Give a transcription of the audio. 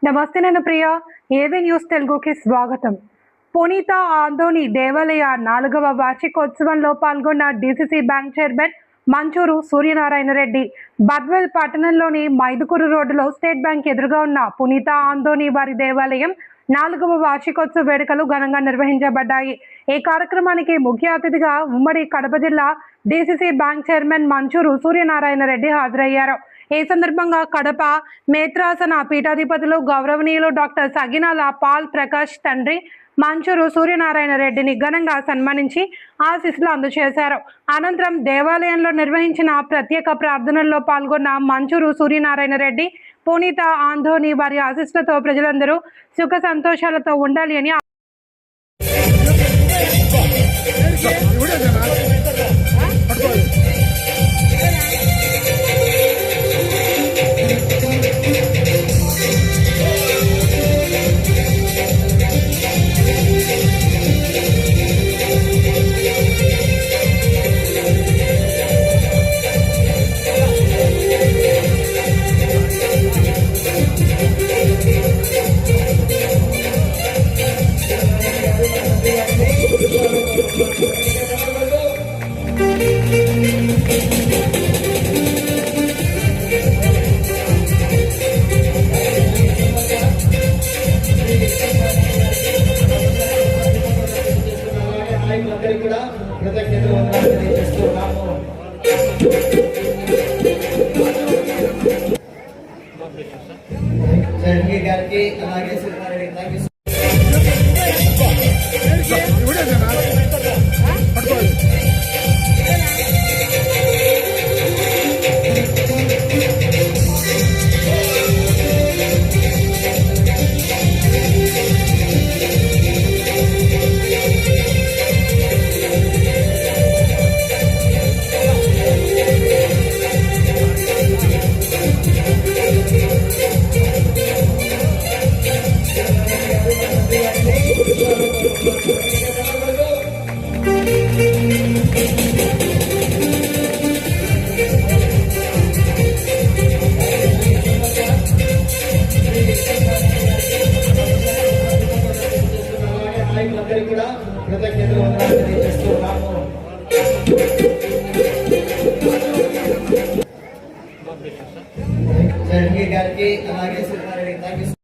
నమస్తే, నేను Priya. AV news తెలుగుకి స్వాగతం. పునీత ఆందోని దేవాలయ 4వ వార్షికోత్సవంలో పాల్గొన్న DCC bank chairman Manchuru Suryanarayana Reddy. Badvel పట్టణంలోని మైదుకూరు రోడ్డులో స్టేట్ బ్యాంక్ ఎదురుగా ఉన్న పునీత ఆందోని వారి దేవాలయం 4వ వార్షికోత్సవ వేడుకలు ఘనంగా నిర్వహించబడ్డాయి. ఈ కార్యక్రమానికి ముఖ్య అతిథిగా ఉమ్మడి కడప జిల్లా DCC bank chairman Manchuru Suryanarayana Reddy హాజరయ్యారు. ఈ సందర్భంగా కడప మేత్రాసన పీఠాధిపతులు గౌరవనీయులు డాక్టర్ సగినాల పాల్ ప్రకాష్ తండ్రి మంచూరు సూర్యనారాయణ రెడ్డిని ఘనంగా సన్మానించి ఆశీస్సులు అందజేశారు. అనంతరం దేవాలయంలో నిర్వహించిన ప్రత్యేక ప్రార్థనల్లో పాల్గొన్న మంచూరు సూర్యనారాయణ రెడ్డి పునీత ఆందోని వారి ఆశీస్సులతో ప్రజలందరూ సుఖ సంతోషాలతో ఉండాలి అని కూడా కృతజ్ఞతలు తెలియజేస్తున్నాము. గారికి అలాగే శ్రీనారాయణ కూడా కృతజ్ఞతలు తెలియజేస్తున్నాము. గారికి అలాగే శ్రీనారాయణ